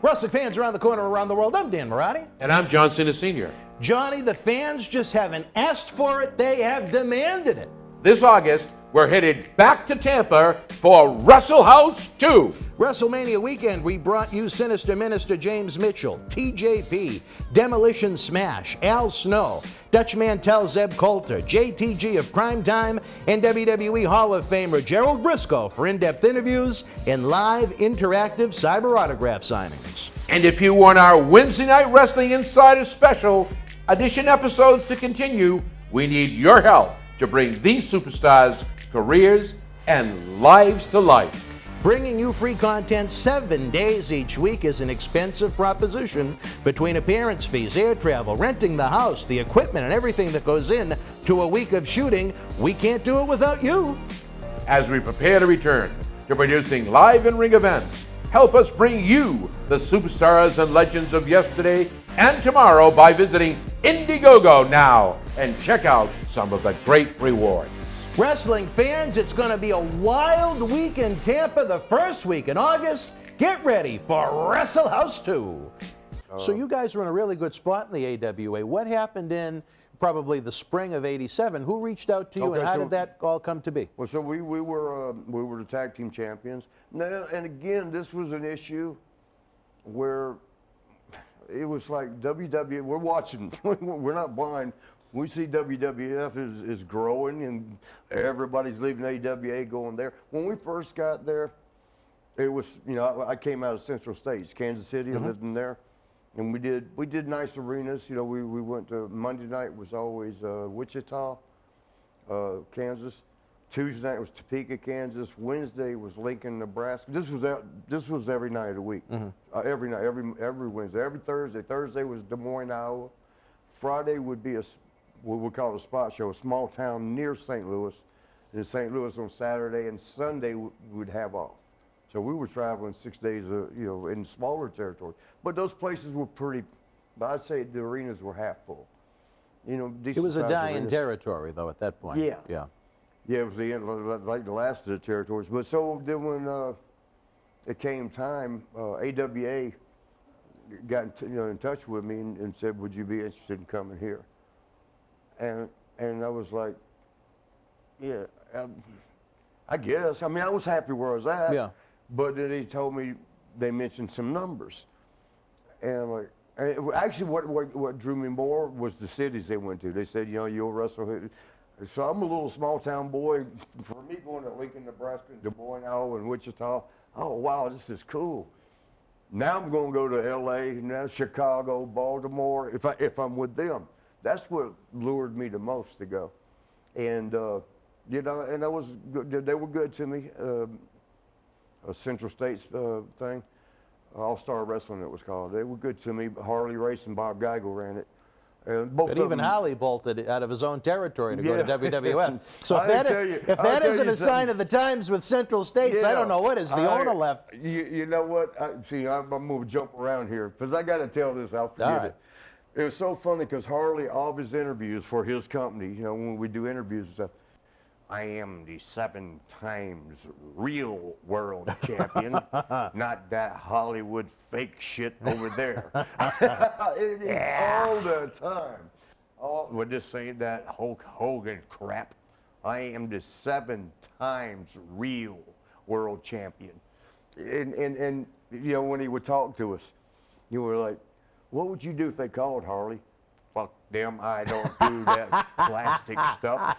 Wrestling fans around the corner, around the world, I'm Dan Marty. And I'm John Cena Sr. Johnny, the fans just haven't asked for it, they have demanded it. This August, we're headed back to Tampa for Wrestle House 2. WrestleMania weekend, we brought you Sinister Minister James Mitchell, TJP, Demolition Smash, Al Snow, Dutch Mantel Zeb Coulter, JTG of Primetime, and WWE Hall of Famer Gerald Briscoe for in-depth interviews and live interactive cyber autograph signings. And if you want our Wednesday Night Wrestling Insider Special edition episodes to continue, we need your help to bring these superstars' careers and lives to life. Bringing you free content 7 days each week is an expensive proposition. Between appearance fees, air travel, renting the house, the equipment, and everything that goes in to a week of shooting, we can't do it without you. As we prepare to return to producing live in-ring events, help us bring you the superstars and legends of yesterday and tomorrow by visiting Indiegogo now and check out some of the great rewards. Wrestling fans, it's going to be a wild week in Tampa the first week in August. Get ready for Wrestle House 2. So you guys were in a really good spot in the AWA. What happened in probably the spring of '87? Who reached out to you, and how did that all come to be? Well, so we were the tag team champions. Now, and again, this was an issue where it was like WWE. We're watching. We're not blind. We see WWF is growing and everybody's leaving AWA going there. When we first got there, it was, you know, I came out of Central States, Kansas City, I lived in there. And we did nice arenas. You know, we went to, Monday night was always Wichita, Kansas. Tuesday night was Topeka, Kansas. Wednesday was Lincoln, Nebraska. This was every night of the week. Every night, every Wednesday, every Thursday. Thursday was Des Moines, Iowa. Friday would be what we call a spot show, a small town near St. Louis. In St. Louis on Saturday, and Sunday we'd have off. So we were traveling 6 days, you know, in smaller territory. But those places were pretty, I'd say the arenas were half full. You know, It was a dying territory, though, at that point. Yeah. Yeah. Yeah, it was the end, like the last of the territories. But so then when it came time, AWA got in touch with me and said, "Would you be interested in coming here?" And I was like, "Yeah, I guess." I mean, I was happy where I was at. Yeah. But then he told me they mentioned some numbers, and I'm like, actually, what drew me more was the cities they went to. They said, "You know, you'll wrestle here." So I'm a little small town boy. For me, going to Lincoln, Nebraska, Des Moines, Iowa, and Wichita, oh wow, this is cool. Now I'm going to go to L.A., now Chicago, Baltimore. If I'm with them, that's what lured me the most to go. And you know, and that was good. They were good to me. A Central States thing, All-Star Wrestling it was called. They were good to me. Harley Racing, Bob Geigel ran it. And both But of even them, Harley bolted out of his own territory to go to Yeah. WWF. So I'll if tell you- that isn't a sign of the times with Central States, I don't know what is. The owner left. You know what? I'm going to jump around here because I got to tell this. I'll forget All right. it. It was so funny because Harley, all of his interviews for his company, you know, when we do interviews and stuff, I am the 7 times real world champion, not that Hollywood fake shit over there. All the time. We're just saying that Hulk Hogan crap. I am the 7 times real world champion. And you know, when he would talk to us, you were like, what would you do if they called, Harley? Fuck them, I don't do that plastic stuff.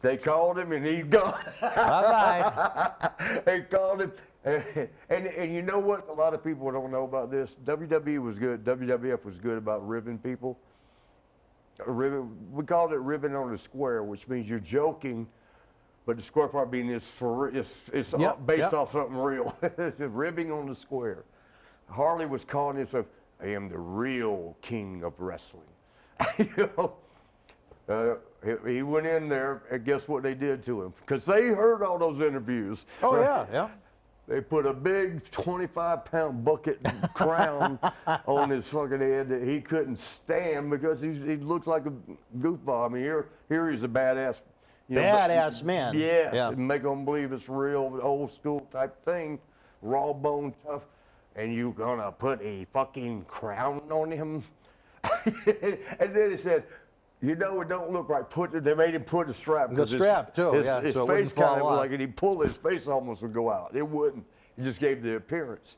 They called him and he's gone. Bye-bye. They called him. And you know what a lot of people don't know about this? WWE was good. WWF was good about ribbing people. We called it ribbing on the square, which means you're joking, but the square part being it's based off something real. It's ribbing on the square. Harley was calling himself, I am the real king of wrestling. You know? He went in there, and guess what they did to him? Because they heard all those interviews. Oh, right? yeah. They put a big 25-pound bucket crown on his fucking head that he couldn't stand because he looks like a goofball. I mean, here he's a badass. Badass man. Yes, Yeah. and make them believe it's real, old school type thing, raw bone tough. and you gonna put a fucking crown on him? And then he said, you know, it don't look right. They made him put a strap. The strap, too, yeah, His so it face wouldn't fall kind of off. like, and he pulled his face almost would go out. It wouldn't. It just gave the appearance.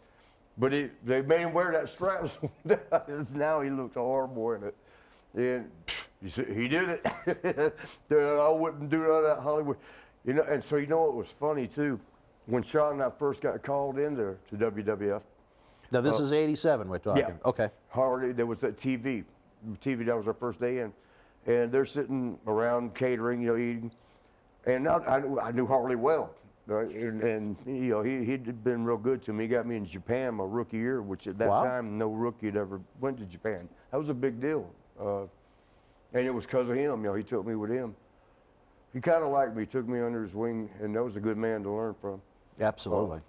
But they made him wear that strap. Now he looked horrible in it. And he did it. I wouldn't do none of that Hollywood. You know, and so you know what was funny too? When Sean and I first got called into to WWF. Now this is 87 we're talking. Yeah. Okay. Harley, there was that TV. That was our first day in. And they're sitting around catering, you know, eating. And I knew Harley well. Right? And you know, he'd been real good to me. He got me in Japan my rookie year, which at that time, no rookie had ever went to Japan. That was a big deal. And it was because of him, you know, he took me with him. He kind of liked me, took me under his wing, and that was a good man to learn from. Absolutely.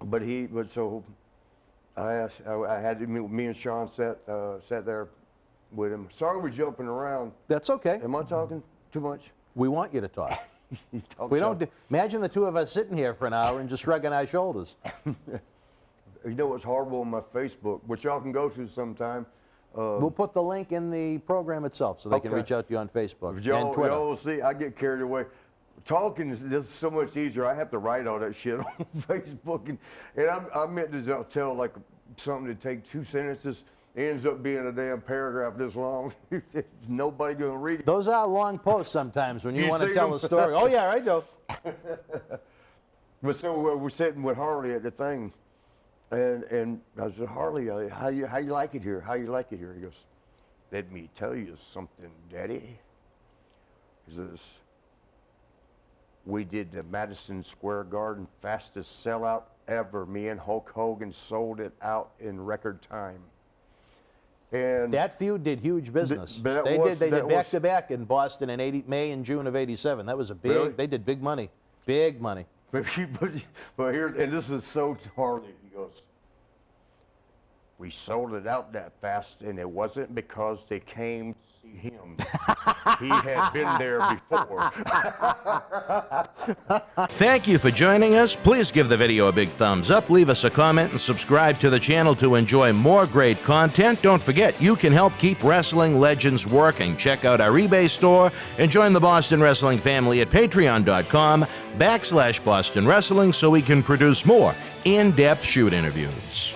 But so I had me and Sean sat there with him. Sorry we're jumping around. That's okay. Am I talking too much? We want you to talk. We don't. Imagine the two of us sitting here for an hour and just shrugging our shoulders. You know what's horrible on my Facebook, which y'all can go to sometime. We'll put the link in the program itself so they can reach out to you on Facebook and Twitter. Y'all will see, I get carried away. Talking is just so much easier. I have to write all that shit on Facebook. And I meant to tell like something to take 2 sentences. It ends up being a damn paragraph this long. Nobody gonna read it. Those are long posts sometimes when you want to tell a story. Oh yeah, I do. But so we're sitting with Harley at the thing. And I said, Harley, how you like it here? How you like it here? He goes, let me tell you something, Daddy. He says, we did the Madison Square Garden fastest sellout ever. Me and Hulk Hogan sold it out in record time. And that feud did huge business. They did back to back in Boston in May and June of '87. That was a big. Really? They did big money, big money. But here, and this is so Harley. He goes, we sold it out that fast, and it wasn't because they came to see him. He had been there before. Thank you for joining us. Please give the video a big thumbs up, leave us a comment, and subscribe to the channel to enjoy more great content. Don't forget, you can help keep wrestling legends working. Check out our eBay store and join the Boston Wrestling family at patreon.com/Boston Wrestling so we can produce more in-depth shoot interviews.